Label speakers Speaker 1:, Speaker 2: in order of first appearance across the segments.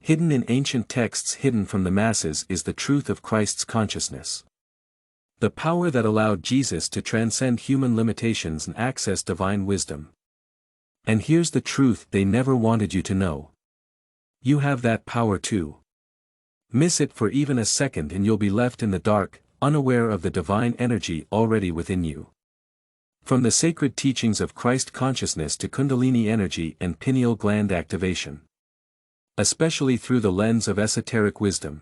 Speaker 1: Hidden in ancient texts, hidden from the masses, is the truth of Christ's consciousness. The power that allowed Jesus to transcend human limitations and access divine wisdom. And here's the truth they never wanted you to know. You have that power too. Miss it for even a second and you'll be left in the dark, unaware of the divine energy already within you. From the sacred teachings of Christ consciousness to Kundalini energy and pineal gland activation. Especially through the lens of esoteric wisdom.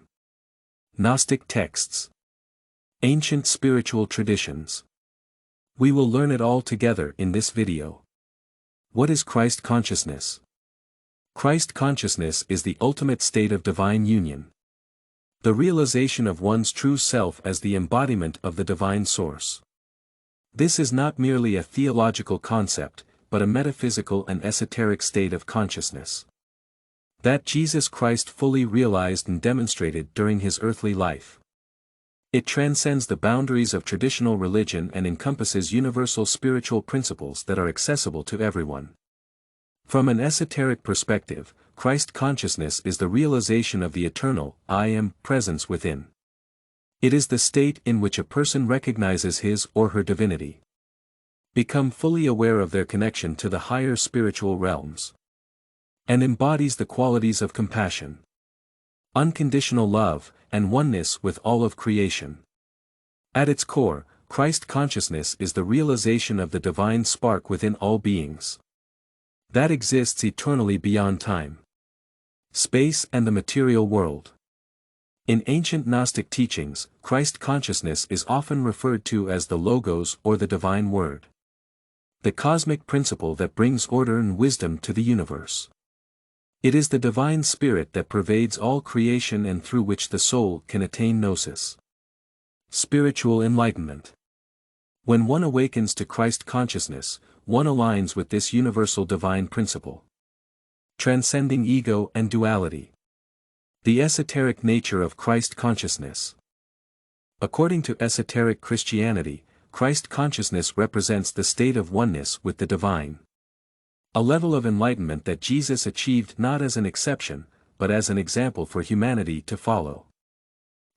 Speaker 1: Gnostic texts. Ancient spiritual traditions. We will learn it all together in this video. What is Christ consciousness? Christ consciousness is the ultimate state of divine union. The realization of one's true self as the embodiment of the divine source. This is not merely a theological concept, but a metaphysical and esoteric state of consciousness that Jesus Christ fully realized and demonstrated during his earthly life. It transcends the boundaries of traditional religion and encompasses universal spiritual principles that are accessible to everyone. From an esoteric perspective, Christ consciousness is the realization of the eternal I Am presence within. It is the state in which a person recognizes his or her divinity. Become fully aware of their connection to the higher spiritual realms. And embodies the qualities of compassion, unconditional love, and oneness with all of creation. At its core, Christ consciousness is the realization of the divine spark within all beings. That exists eternally beyond time, space and the material world. In ancient Gnostic teachings, Christ consciousness is often referred to as the Logos or the Divine Word. The cosmic principle that brings order and wisdom to the universe. It is the divine spirit that pervades all creation and through which the soul can attain gnosis. Spiritual enlightenment. When one awakens to Christ consciousness, one aligns with this universal divine principle. Transcending ego and duality. The esoteric nature of Christ consciousness. According to esoteric Christianity, Christ consciousness represents the state of oneness with the divine. A level of enlightenment that Jesus achieved not as an exception, but as an example for humanity to follow.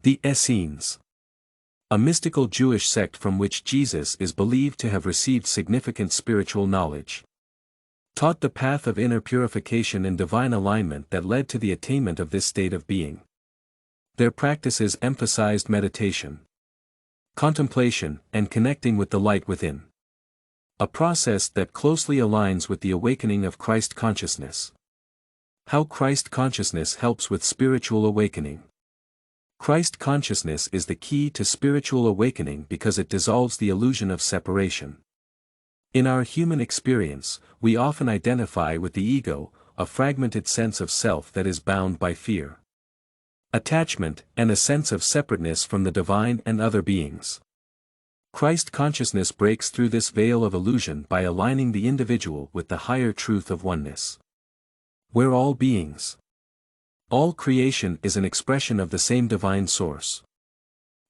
Speaker 1: The Essenes. A mystical Jewish sect from which Jesus is believed to have received significant spiritual knowledge. Taught the path of inner purification and divine alignment that led to the attainment of this state of being. Their practices emphasized meditation, contemplation, and connecting with the light within. A process that closely aligns with the awakening of Christ consciousness. How Christ consciousness helps with spiritual awakening. Christ consciousness is the key to spiritual awakening because it dissolves the illusion of separation. In our human experience, we often identify with the ego, a fragmented sense of self that is bound by fear, attachment, and a sense of separateness from the divine and other beings. Christ consciousness breaks through this veil of illusion by aligning the individual with the higher truth of oneness. Where all beings, all creation is an expression of the same divine source.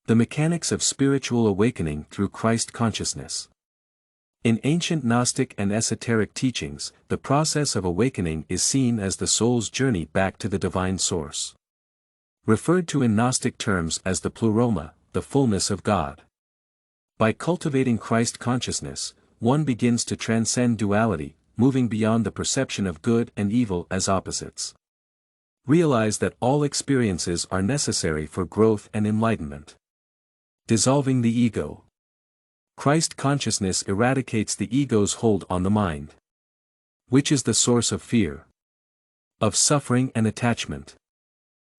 Speaker 1: The mechanics of spiritual awakening through Christ consciousness. In ancient Gnostic and esoteric teachings, the process of awakening is seen as the soul's journey back to the divine source. Referred to in Gnostic terms as the pleroma, the fullness of God. By cultivating Christ consciousness, one begins to transcend duality, moving beyond the perception of good and evil as opposites. Realize that all experiences are necessary for growth and enlightenment. Dissolving the ego. Christ consciousness eradicates the ego's hold on the mind, which is the source of fear, of suffering and attachment.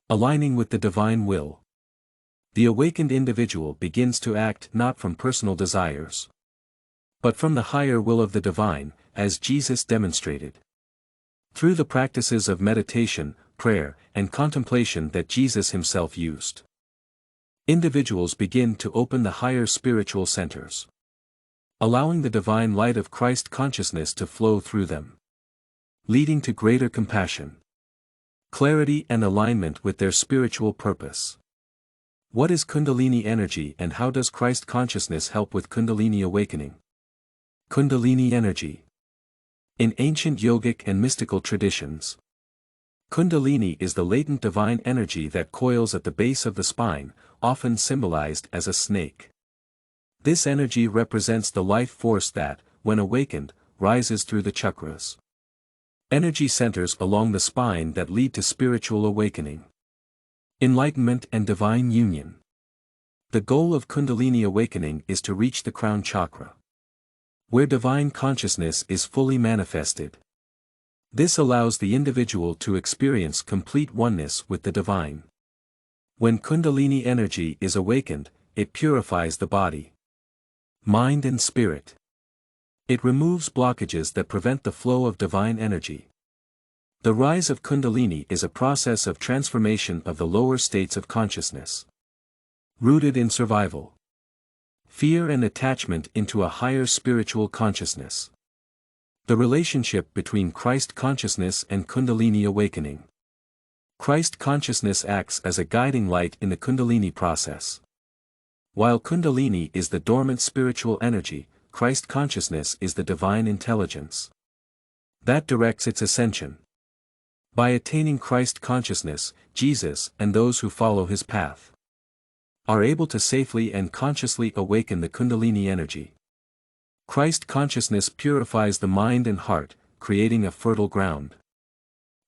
Speaker 1: Aligning with the divine will. The awakened individual begins to act not from personal desires, but from the higher will of the divine, as Jesus demonstrated. Through the practices of meditation, prayer, and contemplation that Jesus himself used. Individuals begin to open the higher spiritual centers, allowing the divine light of Christ consciousness to flow through them, leading to greater compassion, clarity and alignment with their spiritual purpose. What is Kundalini energy and how does Christ consciousness help with Kundalini awakening? Kundalini energy. In ancient yogic and mystical traditions, Kundalini is the latent divine energy that coils at the base of the spine, often symbolized as a snake. This energy represents the life force that, when awakened, rises through the chakras. Energy centers along the spine that lead to spiritual awakening, enlightenment and divine union. The goal of Kundalini awakening is to reach the crown chakra, where divine consciousness is fully manifested. This allows the individual to experience complete oneness with the divine. When Kundalini energy is awakened, it purifies the body, mind and spirit. It removes blockages that prevent the flow of divine energy. The rise of Kundalini is a process of transformation of the lower states of consciousness, rooted in survival, fear and attachment, into a higher spiritual consciousness. The relationship between Christ consciousness and Kundalini awakening. Christ consciousness acts as a guiding light in the Kundalini process. While Kundalini is the dormant spiritual energy, Christ consciousness is the divine intelligence that directs its ascension. By attaining Christ consciousness, Jesus, and those who follow his path, are able to safely and consciously awaken the Kundalini energy. Christ consciousness purifies the mind and heart, creating a fertile ground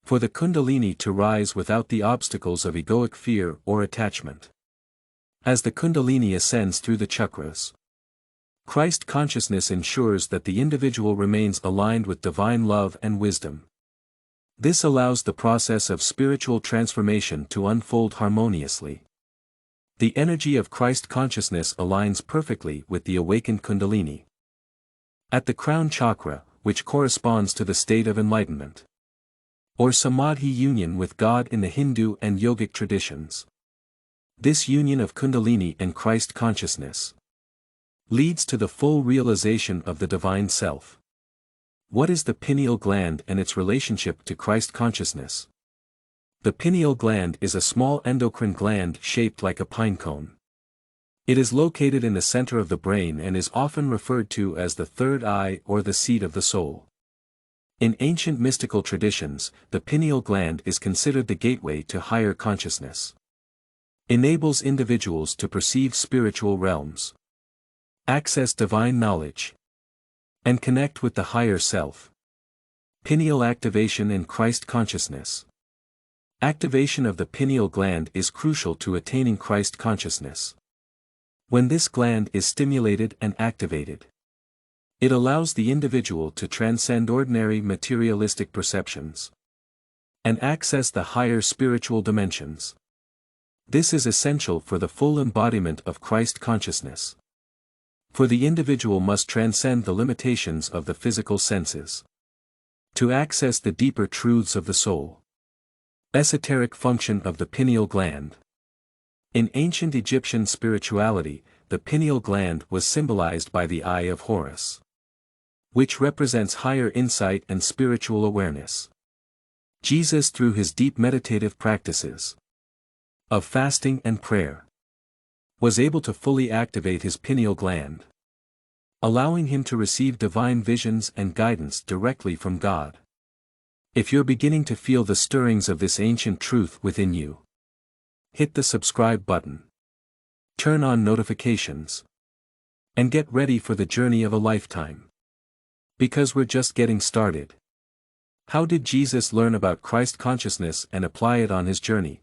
Speaker 1: for the Kundalini to rise without the obstacles of egoic fear or attachment. As the Kundalini ascends through the chakras, Christ consciousness ensures that the individual remains aligned with divine love and wisdom. This allows the process of spiritual transformation to unfold harmoniously. The energy of Christ consciousness aligns perfectly with the awakened Kundalini at the crown chakra, which corresponds to the state of enlightenment, or samadhi, union with God in the Hindu and yogic traditions. This union of Kundalini and Christ consciousness leads to the full realization of the divine self. What is the pineal gland and its relationship to Christ consciousness? The pineal gland is a small endocrine gland shaped like a pine cone. It is located in the center of the brain and is often referred to as the third eye or the seat of the soul. In ancient mystical traditions, the pineal gland is considered the gateway to higher consciousness. Enables individuals to perceive spiritual realms, access divine knowledge, and connect with the higher self. Pineal activation in Christ consciousness. Activation of the pineal gland is crucial to attaining Christ consciousness. When this gland is stimulated and activated, it allows the individual to transcend ordinary materialistic perceptions and access the higher spiritual dimensions. This is essential for the full embodiment of Christ consciousness. For the individual must transcend the limitations of the physical senses to access the deeper truths of the soul. Esoteric function of the pineal gland. In ancient Egyptian spirituality, the pineal gland was symbolized by the Eye of Horus, which represents higher insight and spiritual awareness. Jesus, through his deep meditative practices of fasting and prayer, was able to fully activate his pineal gland, allowing him to receive divine visions and guidance directly from God. If you're beginning to feel the stirrings of this ancient truth within you, hit the subscribe button, turn on notifications, and get ready for the journey of a lifetime. Because we're just getting started. How did Jesus learn about Christ consciousness and apply it on his journey?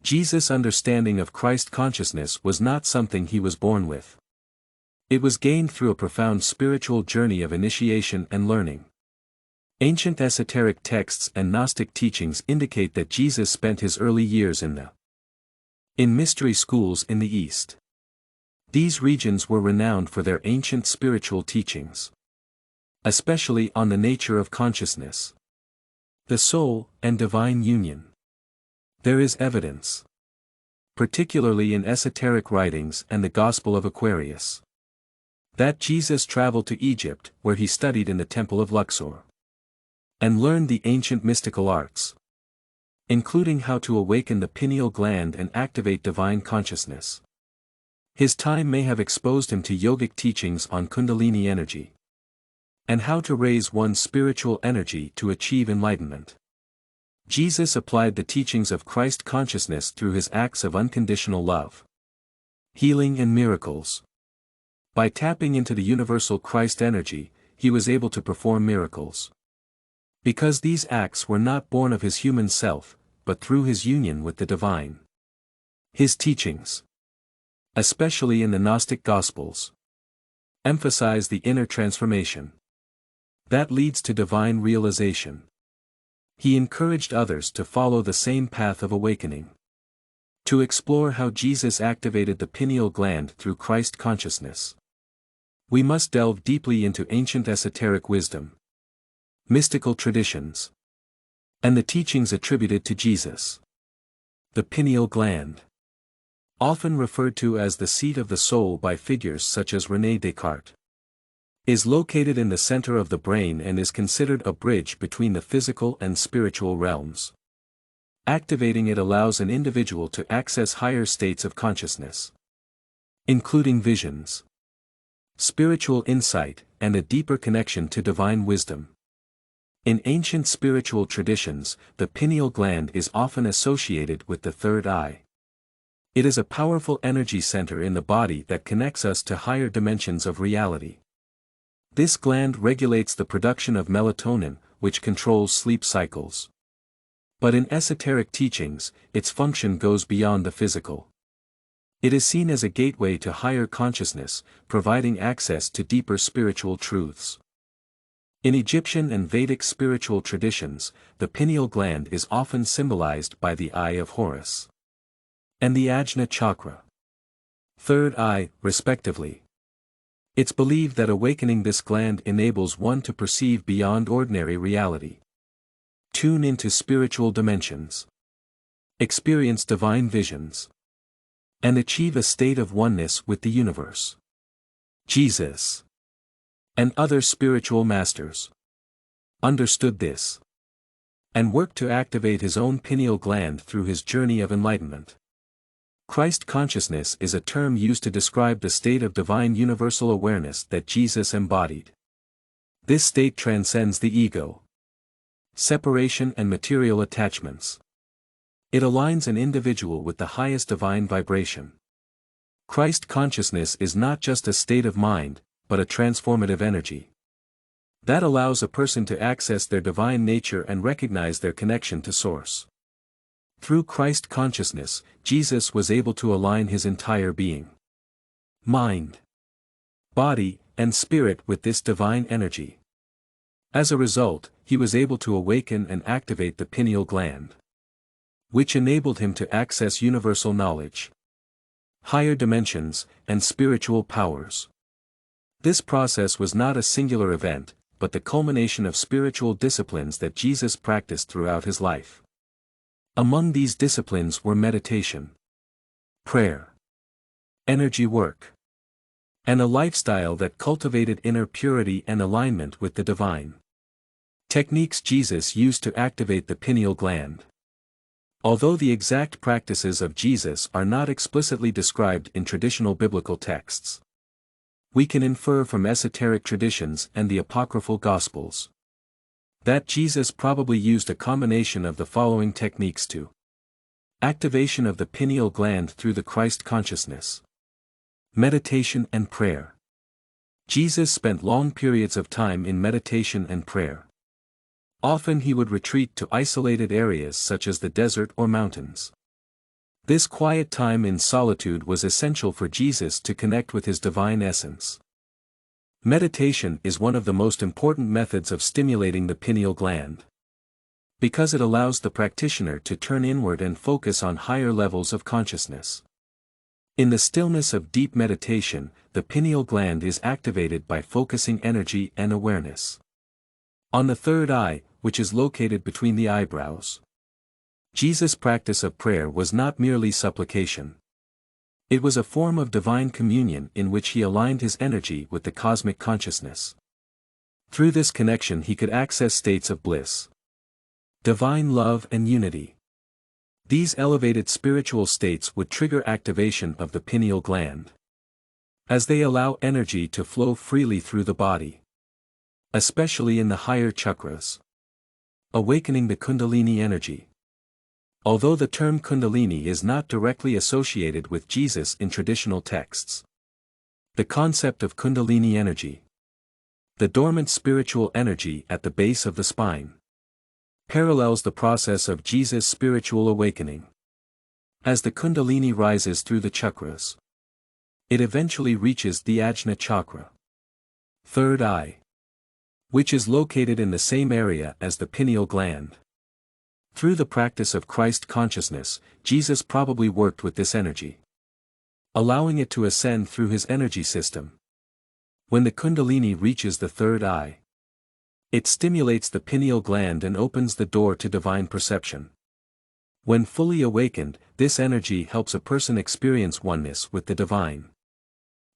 Speaker 1: Jesus' understanding of Christ consciousness was not something he was born with. It was gained through a profound spiritual journey of initiation and learning. Ancient esoteric texts and Gnostic teachings indicate that Jesus spent his early years in mystery schools in the East. These regions were renowned for their ancient spiritual teachings, especially on the nature of consciousness, the soul, and divine union. There is evidence, particularly in esoteric writings and the Gospel of Aquarius, that Jesus traveled to Egypt, where he studied in the Temple of Luxor, and learned the ancient mystical arts, including how to awaken the pineal gland and activate divine consciousness. His time may have exposed him to yogic teachings on Kundalini energy, and how to raise one's spiritual energy to achieve enlightenment. Jesus applied the teachings of Christ consciousness through his acts of unconditional love, healing and miracles. By tapping into the universal Christ energy, he was able to perform miracles. Because these acts were not born of his human self, but through his union with the divine. His teachings, especially in the Gnostic Gospels, emphasize the inner transformation that leads to divine realization. He encouraged others to follow the same path of awakening. To explore how Jesus activated the pineal gland through Christ consciousness, we must delve deeply into ancient esoteric wisdom, mystical traditions, and the teachings attributed to Jesus. The pineal gland, often referred to as the seat of the soul by figures such as René Descartes, is located in the center of the brain and is considered a bridge between the physical and spiritual realms. Activating it allows an individual to access higher states of consciousness, including visions, spiritual insight, and a deeper connection to divine wisdom. In ancient spiritual traditions, the pineal gland is often associated with the third eye. It is a powerful energy center in the body that connects us to higher dimensions of reality. This gland regulates the production of melatonin, which controls sleep cycles. But in esoteric teachings, its function goes beyond the physical. It is seen as a gateway to higher consciousness, providing access to deeper spiritual truths. In Egyptian and Vedic spiritual traditions, the pineal gland is often symbolized by the eye of Horus and the Ajna chakra, third eye, respectively. It's believed that awakening this gland enables one to perceive beyond ordinary reality, tune into spiritual dimensions, experience divine visions, and achieve a state of oneness with the universe. Jesus and other spiritual masters understood this and worked to activate his own pineal gland through his journey of enlightenment. Christ consciousness is a term used to describe the state of divine universal awareness that Jesus embodied. This state transcends the ego, separation and material attachments. It aligns an individual with the highest divine vibration. Christ consciousness is not just a state of mind, but a transformative energy that allows a person to access their divine nature and recognize their connection to Source. Through Christ consciousness, Jesus was able to align his entire being, mind, body, and spirit with this divine energy. As a result, he was able to awaken and activate the pineal gland, which enabled him to access universal knowledge, higher dimensions, and spiritual powers. This process was not a singular event, but the culmination of spiritual disciplines that Jesus practiced throughout his life. Among these disciplines were meditation, prayer, energy work, and a lifestyle that cultivated inner purity and alignment with the divine. Techniques Jesus used to activate the pineal gland. Although the exact practices of Jesus are not explicitly described in traditional biblical texts, we can infer from esoteric traditions and the apocryphal Gospels that Jesus probably used a combination of the following techniques to activation of the pineal gland through the Christ consciousness, meditation and prayer. Jesus spent long periods of time in meditation and prayer. Often he would retreat to isolated areas such as the desert or mountains. This quiet time in solitude was essential for Jesus to connect with his divine essence. Meditation is one of the most important methods of stimulating the pineal gland, because it allows the practitioner to turn inward and focus on higher levels of consciousness. In the stillness of deep meditation, the pineal gland is activated by focusing energy and awareness on the third eye, which is located between the eyebrows. Jesus' practice of prayer was not merely supplication. It was a form of divine communion in which he aligned his energy with the cosmic consciousness. Through this connection he could access states of bliss, divine love and unity. These elevated spiritual states would trigger activation of the pineal gland, as they allow energy to flow freely through the body, especially in the higher chakras. Awakening the Kundalini energy. Although the term Kundalini is not directly associated with Jesus in traditional texts, the concept of Kundalini energy, the dormant spiritual energy at the base of the spine, parallels the process of Jesus' spiritual awakening. As the Kundalini rises through the chakras, it eventually reaches the Ajna chakra, third eye, which is located in the same area as the pineal gland. Through the practice of Christ consciousness, Jesus probably worked with this energy, allowing it to ascend through his energy system. When the Kundalini reaches the third eye, it stimulates the pineal gland and opens the door to divine perception. When fully awakened, this energy helps a person experience oneness with the divine,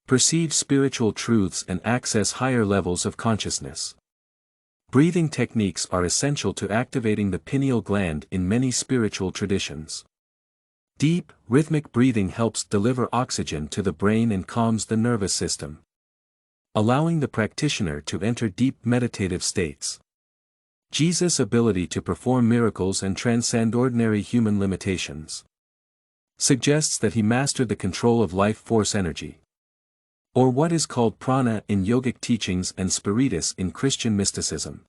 Speaker 1: perceive spiritual truths and access higher levels of consciousness. Breathing techniques are essential to activating the pineal gland in many spiritual traditions. Deep, rhythmic breathing helps deliver oxygen to the brain and calms the nervous system, allowing the practitioner to enter deep meditative states. Jesus' ability to perform miracles and transcend ordinary human limitations suggests that he mastered the control of life force energy, or what is called prana in yogic teachings and spiritus in Christian mysticism.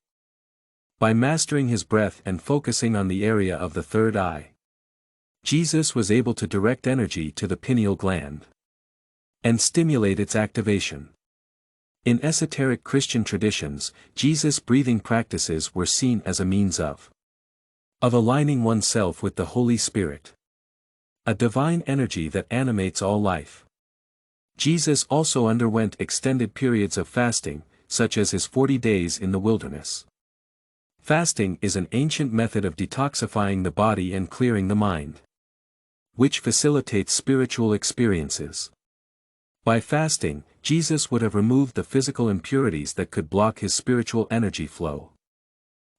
Speaker 1: By mastering his breath and focusing on the area of the third eye, Jesus was able to direct energy to the pineal gland and stimulate its activation. In esoteric Christian traditions, Jesus' breathing practices were seen as a means of aligning oneself with the Holy Spirit, a divine energy that animates all life. Jesus also underwent extended periods of fasting, such as his 40 days in the wilderness. Fasting is an ancient method of detoxifying the body and clearing the mind, which facilitates spiritual experiences. By fasting, Jesus would have removed the physical impurities that could block his spiritual energy flow.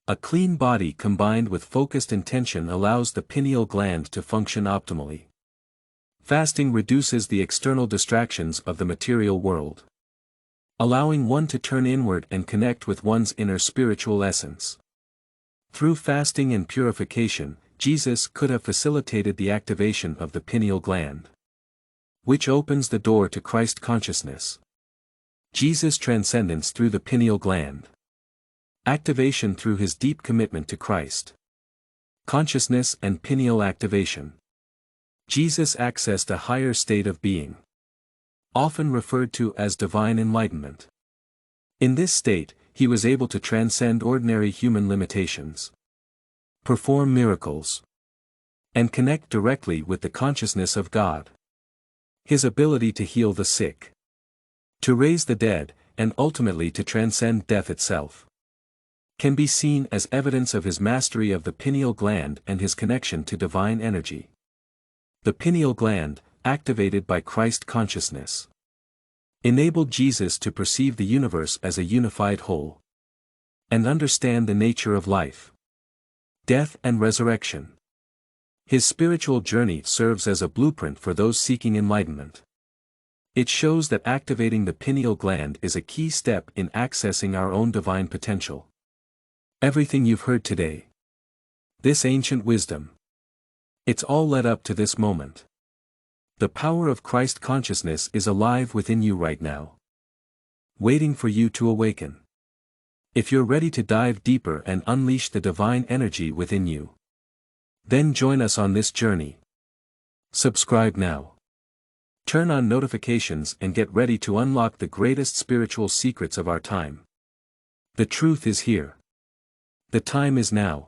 Speaker 1: A clean body combined with focused intention allows the pineal gland to function optimally. Fasting reduces the external distractions of the material world, allowing one to turn inward and connect with one's inner spiritual essence. Through fasting and purification, Jesus could have facilitated the activation of the pineal gland, which opens the door to Christ consciousness. Jesus' transcendence through the pineal gland. Activation through his deep commitment to Christ. Consciousness and pineal activation. Jesus accessed a higher state of being, often referred to as divine enlightenment. In this state, he was able to transcend ordinary human limitations, perform miracles, and connect directly with the consciousness of God. His ability to heal the sick, to raise the dead, and ultimately to transcend death itself, can be seen as evidence of his mastery of the pineal gland and his connection to divine energy. The pineal gland, activated by Christ consciousness, enabled Jesus to perceive the universe as a unified whole, and understand the nature of life, death and resurrection. His spiritual journey serves as a blueprint for those seeking enlightenment. It shows that activating the pineal gland is a key step in accessing our own divine potential. Everything you've heard today, this ancient wisdom, it's all led up to this moment. The power of Christ consciousness is alive within you right now, waiting for you to awaken. If you're ready to dive deeper and unleash the divine energy within you, then join us on this journey. Subscribe now. Turn on notifications and get ready to unlock the greatest spiritual secrets of our time. The truth is here. The time is now.